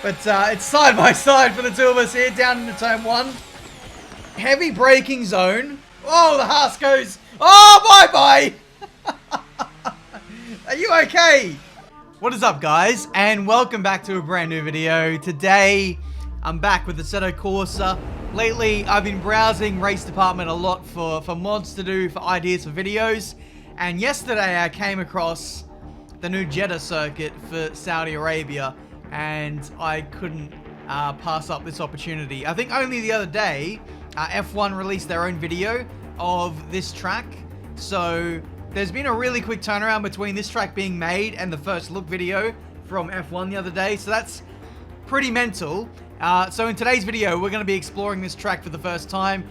But it's side by side for the two of us here, down into turn one. Heavy braking zone. Oh, the Haas goes. Oh, bye-bye. Are you okay? What is up, guys? And welcome back to a brand new video. Today, I'm back with the Assetto Corsa. Lately, I've been browsing Race Department a lot for mods to do, for ideas for videos. And yesterday, I came across the new Jeddah circuit for Saudi Arabia. And I couldn't pass up this opportunity. I think only the other day, F1 released their own video of this track. So there's been a really quick turnaround between this track being made and the first look video from F1 the other day. So that's pretty mental. So in today's video, we're going to be exploring this track for the first time.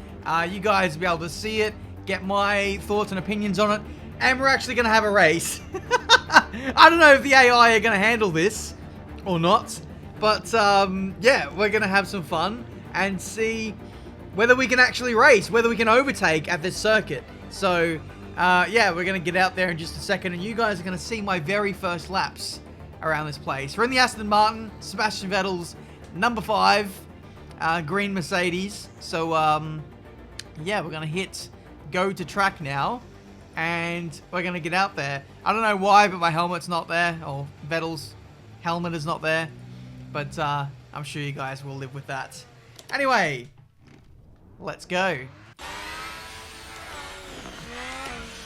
You guys will be able to see it, get my thoughts and opinions on it, and we're actually going to have a race. I don't know if the AI are going to handle this or not, but yeah, we're going to have some fun and see whether we can actually race, whether we can overtake at this circuit. So yeah, we're going to get out there in just a second, and you guys are going to see my very first laps around this place. We're in the Aston Martin, Sebastian Vettel's number 5, green Mercedes. So yeah, we're going to hit go to track now, and we're going to get out there. I don't know why, but my helmet's not there, or Vettel's helmet is not there, but I'm sure you guys will live with that. Anyway, let's go.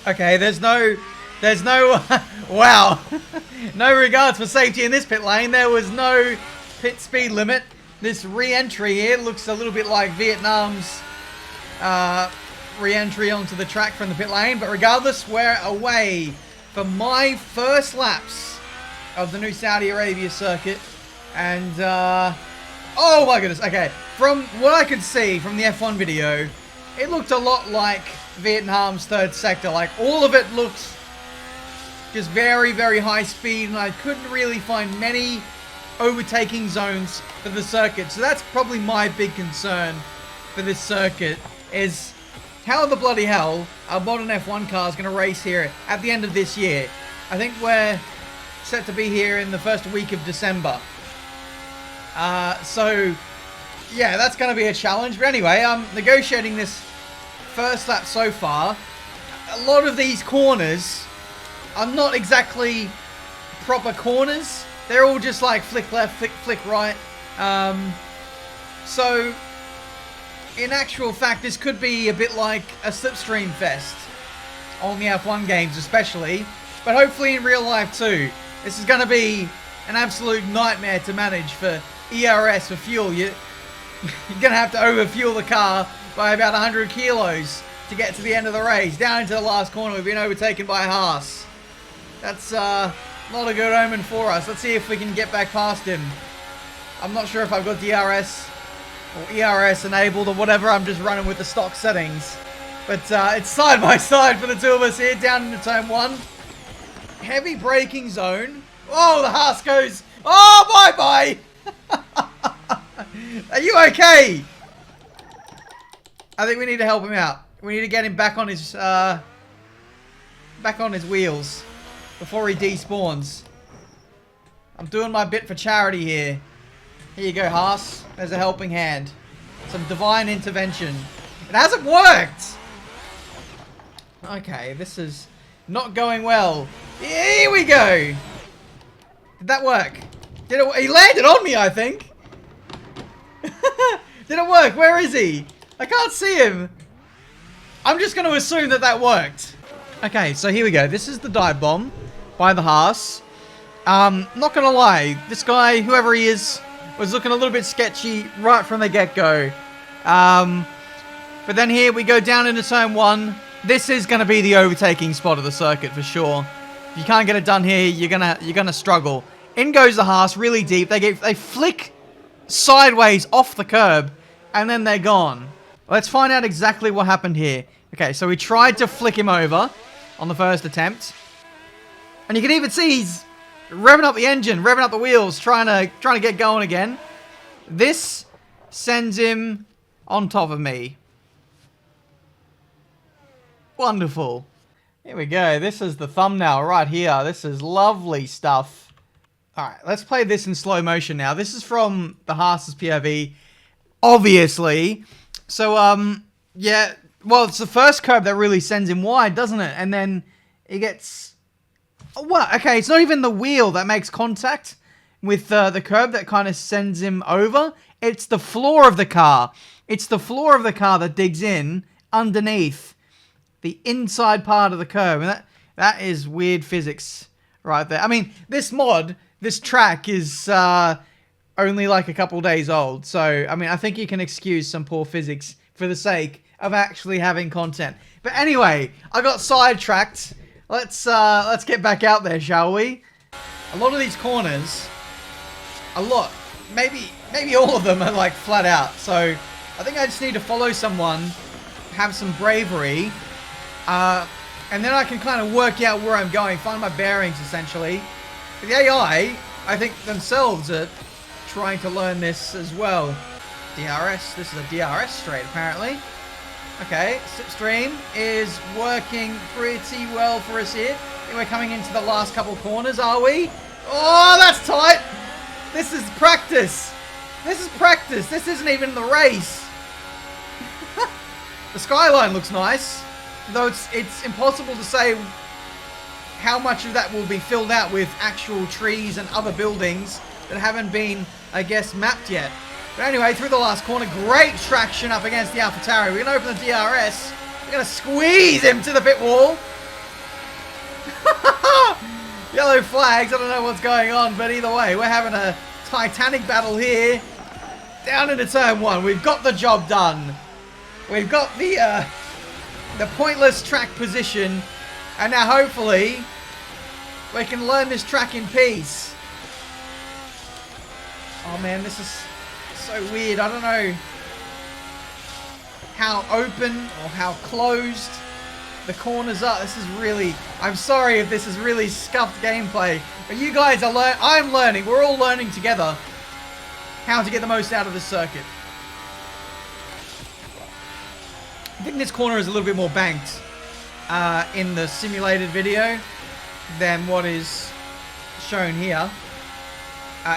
Okay, there's no, wow, no regards for safety in this pit lane. There was no pit speed limit. This re-entry here looks a little bit like Vietnam's re-entry onto the track from the pit lane, but regardless, we're away for my first laps of the new Saudi Arabia circuit. And oh my goodness, okay, from what I could see from the F1 video, it looked a lot like Vietnam's third sector. Like, all of it looked just very, very high speed, and I couldn't really find many overtaking zones for the circuit. So that's probably my big concern for this circuit, is how the bloody hell our modern F1 car is going to race here at the end of this year. I think we're set to be here in the first week of December. So yeah, that's going to be a challenge. But anyway, I'm negotiating this first lap so far. A lot of these corners are not exactly proper corners. They're all just like flick left, flick right. So in actual fact, this could be a bit like a slipstream fest on the F1 games especially, but hopefully in real life too. This is going to be an absolute nightmare to manage for ERS, for fuel. You're going to have to overfuel the car by about 100 kilos to get to the end of the race. Down into the last corner, we've been overtaken by a Haas. That's not a good omen for us. Let's see if we can get back past him. I'm not sure if I've got DRS or ERS enabled or whatever. I'm just running with the stock settings. But it's side by side for the two of us here, down into turn one. Heavy braking zone. Oh, the Haas goes. Oh, bye-bye. Are you okay? I think we need to help him out. We need to get him back on his wheels before he despawns. I'm doing my bit for charity here. Here you go, Haas. There's a helping hand. Some divine intervention. It hasn't worked. Okay, this is not going well. Here we go. Did that work? Did it? He landed on me, I think. Did it work? Where is he? I can't see him. I'm just going to assume that that worked. Okay, so here we go. This is the dive bomb by the Haas. Not going to lie. This guy, whoever he is, was looking a little bit sketchy right from the get-go. But then here we go down into turn one. This is going to be the overtaking spot of the circuit for sure. If you can't get it done here, you're gonna struggle. In goes the Haas, really deep. They flick sideways off the curb, and then they're gone. Let's find out exactly what happened here. Okay, so we tried to flick him over on the first attempt, and you can even see he's revving up the engine, revving up the wheels, trying to get going again. This sends him on top of me. Wonderful. Here we go. This is the thumbnail right here. This is lovely stuff. Alright, let's play this in slow motion now. This is from the Haas's POV, obviously. So, yeah, well, it's the first curb that really sends him wide, doesn't it? And then it gets... Oh, what? Okay, it's not even the wheel that makes contact with the curb that kind of sends him over. It's the floor of the car. It's the floor of the car that digs in underneath the inside part of the curb. And that is weird physics right there. I mean, this mod, this track is only like a couple days old. So, I mean, I think you can excuse some poor physics for the sake of actually having content. But anyway, I got sidetracked. Let's get back out there, shall we? A lot of these corners, maybe all of them are like flat out. So I think I just need to follow someone, have some bravery, and then I can kind of work out where I'm going, find my bearings essentially. The AI, I think themselves are trying to learn this as well. DRS, this is a DRS straight apparently. Okay, slipstream is working pretty well for us here. I think we're coming into the last couple corners, are we? Oh, that's tight! This is practice! This is practice! This isn't even the race! The skyline looks nice, though it's impossible to say how much of that will be filled out with actual trees and other buildings that haven't been, I guess, mapped yet. But anyway, through the last corner, great traction up against the AlphaTauri. We're going to open the DRS. We're going to squeeze him to the pit wall. Yellow flags. I don't know what's going on, but either way, we're having a titanic battle here. Down into turn one. We've got the job done. We've got the pointless track position. And now, hopefully, we can learn this track in peace. Oh, man, this is so weird. I don't know how open or how closed the corners are. This is really... I'm sorry if this is really scuffed gameplay, but you guys are I'm learning. We're all learning together how to get the most out of this circuit. I think this corner is a little bit more banked in the simulated video than what is shown here.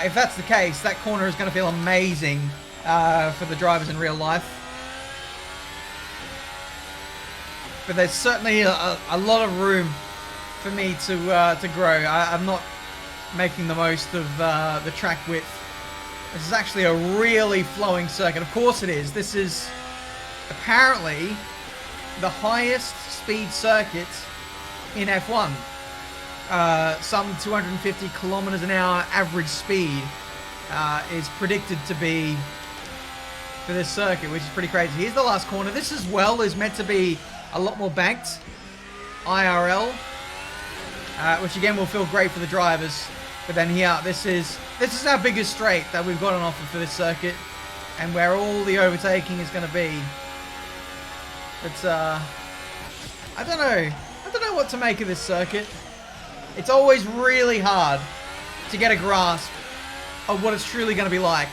If that's the case, that corner is going to feel amazing for the drivers in real life. But there's certainly a lot of room for me to grow. I'm not making the most of the track width. This is actually a really flowing circuit. Of course it is. This is apparently the highest speed circuit in F1. Some 250 kilometers an hour average speed is predicted to be for this circuit, which is pretty crazy. Here's the last corner. This as well is meant to be a lot more banked IRL, which again will feel great for the drivers. But then here, this is our biggest straight that we've got on offer for this circuit, and where all the overtaking is going to be. But I don't know what to make of this circuit. It's always really hard to get a grasp of what it's truly going to be like.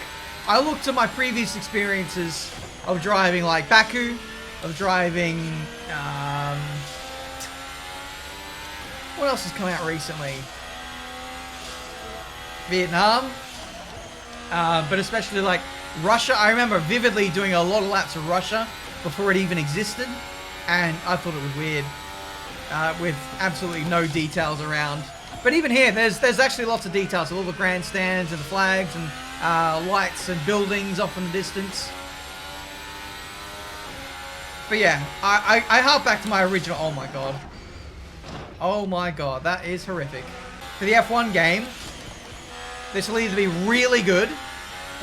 I look to my previous experiences of driving like Baku, of driving, what else has come out recently? Vietnam, but especially like Russia. I remember vividly doing a lot of laps of Russia before it even existed, and I thought it was weird. With absolutely no details around. But even here, there's actually lots of details. All the grandstands and the flags and lights and buildings off in the distance. But yeah, I harp back to my original... Oh my god. Oh my god, that is horrific. For the F1 game, this will either be really good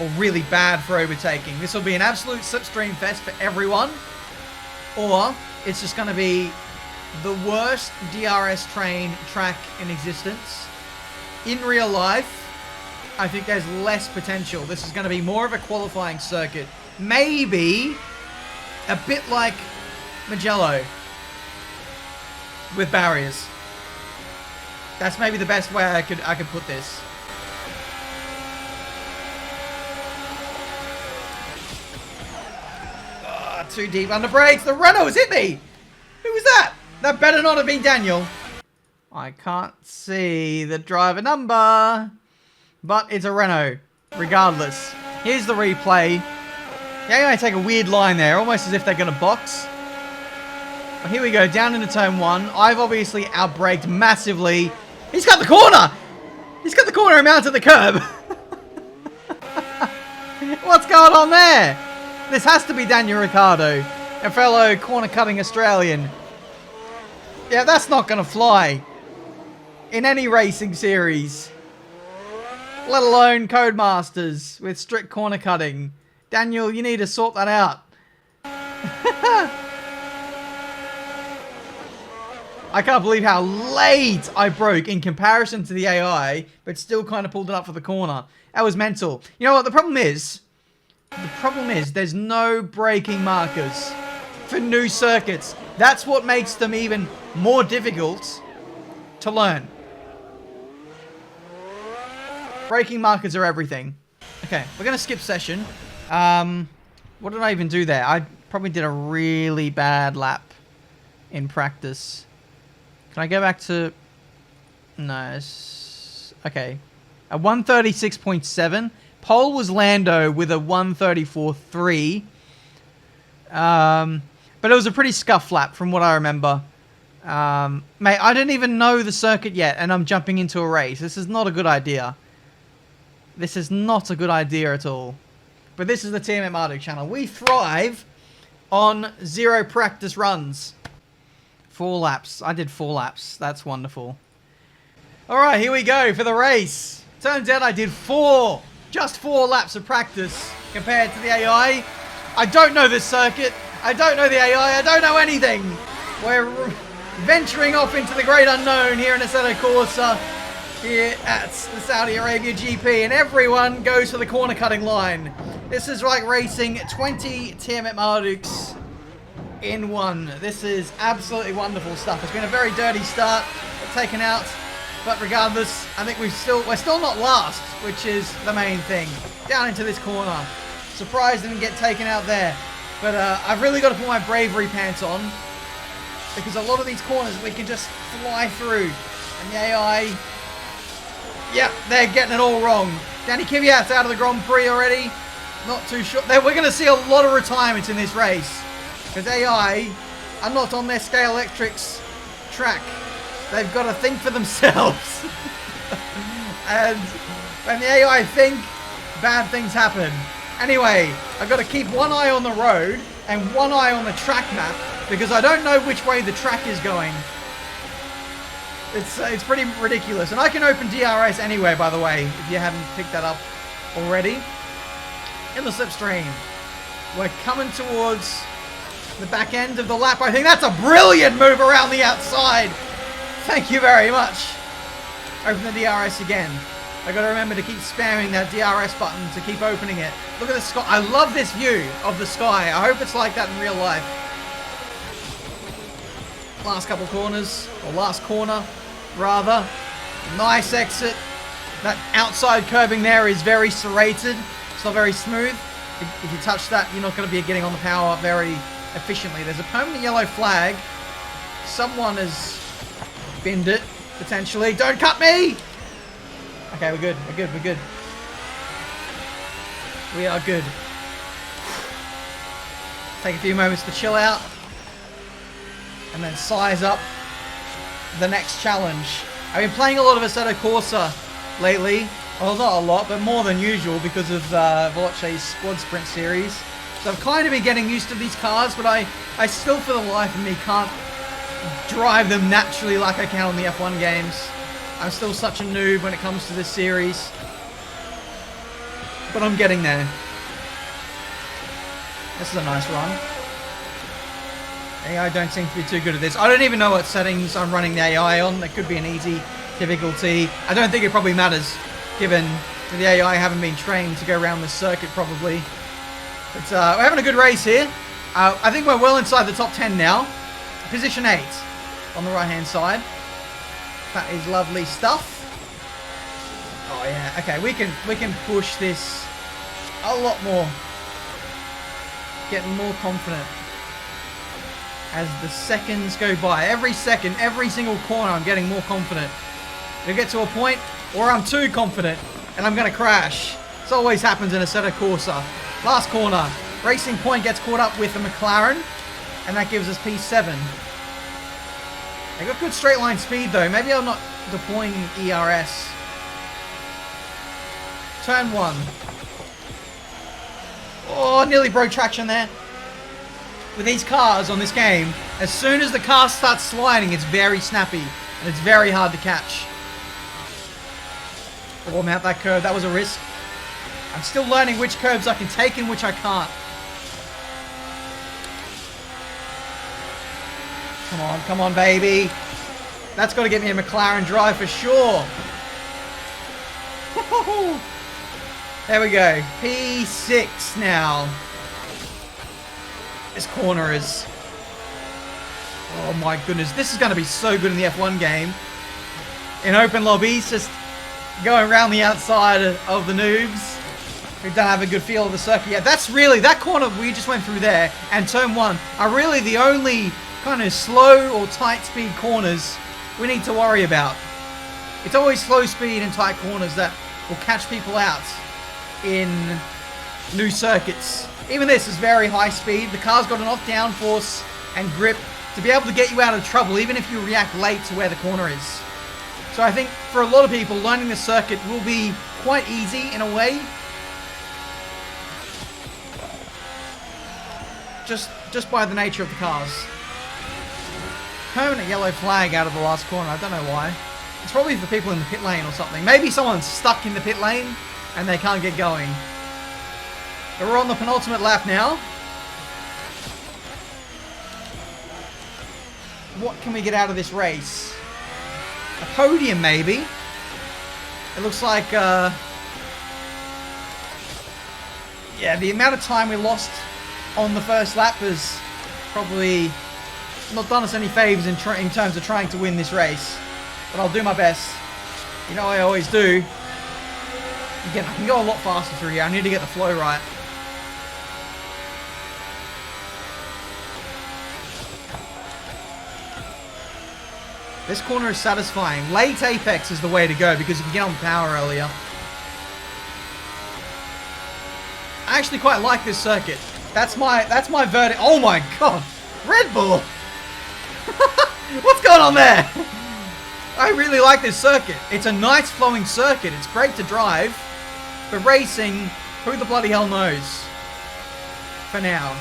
or really bad for overtaking. This will be an absolute slipstream fest for everyone, or it's just going to be the worst DRS track in existence. In real life, I think there's less potential. This is going to be more of a qualifying circuit. Maybe a bit like Mugello with barriers. That's maybe the best way I could put this. Oh, too deep under brakes. The Renault has hit me. Who was that? That better not have been Daniel. I can't see the driver number. But it's a Renault, regardless. Here's the replay. Yeah, I take a weird line there, almost as if they're going to box. But here we go, down into turn 1. I've obviously outbraked massively. He's got the corner! He's got the corner and mounted the curb. What's going on there? This has to be Daniel Ricciardo, a fellow corner-cutting Australian. Yeah, that's not going to fly in any racing series, let alone Codemasters with strict corner cutting. Daniel, you need to sort that out. I can't believe how late I broke in comparison to the AI, but still kind of pulled it up for the corner. That was mental. You know what the problem is? The problem is there's no braking markers for new circuits. That's what makes them even more difficult to learn. Braking markers are everything. Okay, we're going to skip session. What did I even do there? I probably did a really bad lap in practice. Can I go back to... No. Okay. A 136.7. Pole was Lando with a 134.3. But it was a pretty scuff lap from what I remember. Mate, I didn't even know the circuit yet, and I'm jumping into a race. This is not a good idea. This is not a good idea at all. But this is the Tiametmarduk channel. We thrive on 0 practice runs. 4 laps. I did 4 laps. That's wonderful. Alright, here we go for the race. Turns out I did 4. Just 4 laps of practice compared to the AI. I don't know this circuit. I don't know the AI. I don't know anything. We're venturing off into the great unknown here in Assetto Corsa. Here at the Saudi Arabia GP, and everyone goes for the corner cutting line. This is like racing 20 Tiametmarduks in one. This is absolutely wonderful stuff. It's been a very dirty start, taken out, but regardless, I think we're still not last, which is the main thing. Down into this corner. Surprised didn't get taken out there, but I've really got to put my bravery pants on, because a lot of these corners we can just fly through, and the AI. Yep, they're getting it all wrong. Danny Kvyat's out of the Grand Prix already. Not too sure. We're going to see a lot of retirements in this race. Because AI are not on their Scale Electrics track. They've got to think for themselves. And when the AI think, bad things happen. Anyway, I've got to keep one eye on the road and one eye on the track map. Because I don't know which way the track is going. It's pretty ridiculous. And I can open DRS anyway, by the way, if you haven't picked that up already. In the slipstream. We're coming towards the back end of the lap. I think that's a brilliant move around the outside. Thank you very much. Open the DRS again. I got to remember to keep spamming that DRS button to keep opening it. Look at the sky. I love this view of the sky. I hope it's like that in real life. Last couple corners, or last corner, rather. Nice exit. That outside curbing there is very serrated. It's not very smooth. If you touch that, you're not going to be getting on the power very efficiently. There's a permanent yellow flag. Someone has binned it, potentially. Don't cut me! Okay, we're good. We're good. We're good. We are good. Take a few moments to chill out. And then size up the next challenge. I've been playing a lot of Assetto Corsa lately. Well, not a lot, but more than usual because of Veloce's Squad Sprint series. So I've kind of been getting used to these cars, but I still, for the life of me, can't drive them naturally like I can on the F1 games. I'm still such a noob when it comes to this series. But I'm getting there. This is a nice run. AI don't seem to be too good at this. I don't even know what settings I'm running the AI on. That could be an easy difficulty. I don't think it probably matters, given the AI haven't been trained to go around this circuit probably. But we're having a good race here. I think we're well inside the top 10 now. Position 8 on the right hand side. That is lovely stuff. Oh yeah, okay, we can push this a lot more. Getting more confident as the seconds go by. Every second, every single corner, I'm getting more confident. It'll get to a point where I'm too confident and I'm going to crash. This always happens in Assetto Corsa. Last corner. Racing Point gets caught up with the McLaren, and that gives us P7. They got good straight line speed though. Maybe I'm not deploying ERS. Turn 1. Oh, nearly broke traction there. With these cars on this game, as soon as the car starts sliding, it's very snappy and it's very hard to catch. Oh, mount that curve. That was a risk. I'm still learning which curves I can take and which I can't. Come on, baby. That's got to get me a McLaren drive for sure. There we go. P6 now. This corner is... Oh my goodness. This is going to be so good in the F1 game. In open lobbies, just going around the outside of the noobs who don't have a good feel of the circuit yet. That's really... That corner we just went through there and turn 1 are really the only kind of slow or tight speed corners we need to worry about. It's always slow speed and tight corners that will catch people out in new circuits. Even this is very high speed. The car's got enough downforce and grip to be able to get you out of trouble even if you react late to where the corner is. So I think for a lot of people, learning the circuit will be quite easy in a way. Just by the nature of the cars. Permanent yellow flag out of the last corner. I don't know why. It's probably for people in the pit lane or something. Maybe someone's stuck in the pit lane and they can't get going. But we're on the penultimate lap now. What can we get out of this race? A podium, maybe. It looks like, yeah, the amount of time we lost on the first lap has probably not done us any favors in terms of trying to win this race. But I'll do my best. You know I always do. Again, I can go a lot faster through here. I need to get the flow right. This corner is satisfying. Late apex is the way to go because you can get on power earlier. I actually quite like this circuit. That's my verdict. Oh my god! Red Bull! What's going on there? I really like this circuit. It's a nice flowing circuit. It's great to drive. But racing, who the bloody hell knows? For now.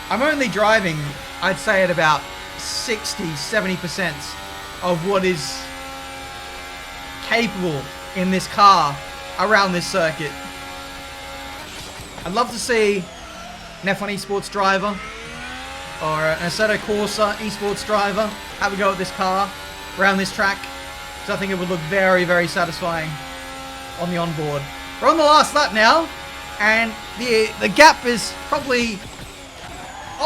I'm only driving, I'd say, at about 60-70% of what is capable in this car around this circuit. I'd love to see an F1 esports driver or an Assetto Corsa esports driver have a go at this car around this track, because I think it would look very, very satisfying on the onboard. We're on the last lap now, and the gap is probably...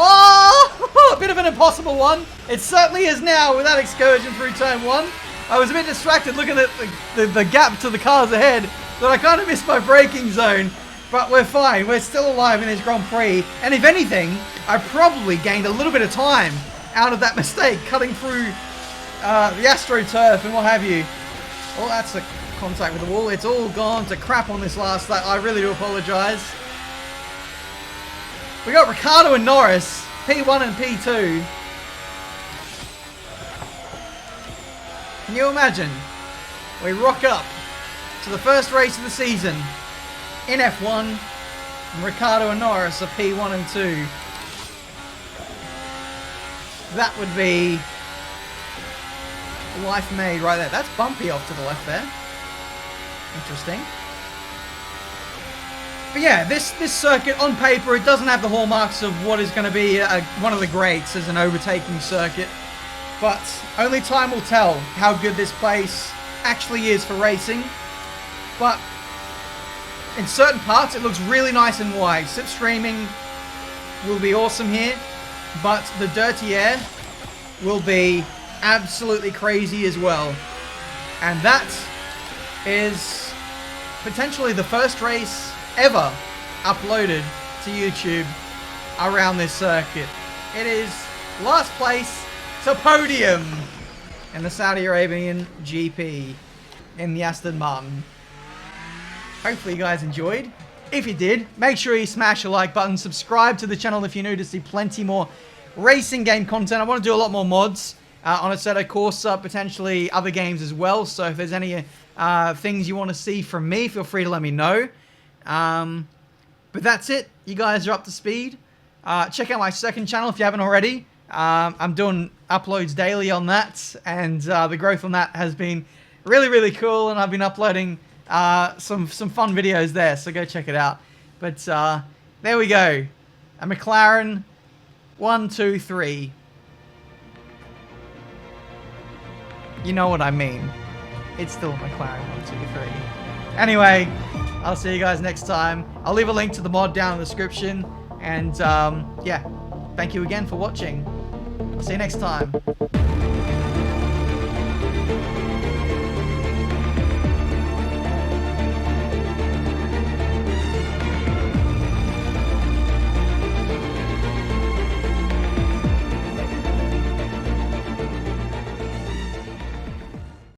Oh! A bit of an impossible one. It certainly is now with that excursion through turn 1. I was a bit distracted looking at the gap to the cars ahead that I kind of missed my braking zone. But we're fine. We're still alive in this Grand Prix. And if anything, I probably gained a little bit of time out of that mistake, cutting through the AstroTurf and what have you. Well, that's a contact with the wall. It's all gone to crap on this last lap. I really do apologise. We got Ricciardo and Norris, P1 and P2. Can you imagine? We rock up to the first race of the season in F1, and Ricciardo and Norris are P1 and 2. That would be life made right there. That's bumpy off to the left there. Interesting. But yeah, this circuit, on paper, it doesn't have the hallmarks of what is going to be one of the greats as an overtaking circuit. But only time will tell how good this place actually is for racing. But in certain parts, it looks really nice and wide. Slipstreaming will be awesome here. But the dirty air will be absolutely crazy as well. And that is potentially the first race ever uploaded to YouTube around this circuit. It is last place to podium. in the Saudi Arabian GP in the Aston Martin. Hopefully you guys enjoyed. If you did, make sure you smash the like button. Subscribe to the channel if you're new to see plenty more racing game content. I want to do a lot more mods on Assetto Corsa, potentially other games as well. So if there's any things you want to see from me, feel free to let me know. But that's it. You guys are up to speed. Check out my second channel if you haven't already. I'm doing uploads daily on that, and the growth on that has been really, really cool, and I've been uploading some fun videos there, so go check it out. But there we go. A McLaren 1, 2, 3. You know what I mean. It's still a McLaren 1, 2, 3. Anyway, I'll see you guys next time. I'll leave a link to the mod down in the description. And yeah, thank you again for watching. I'll see you next time.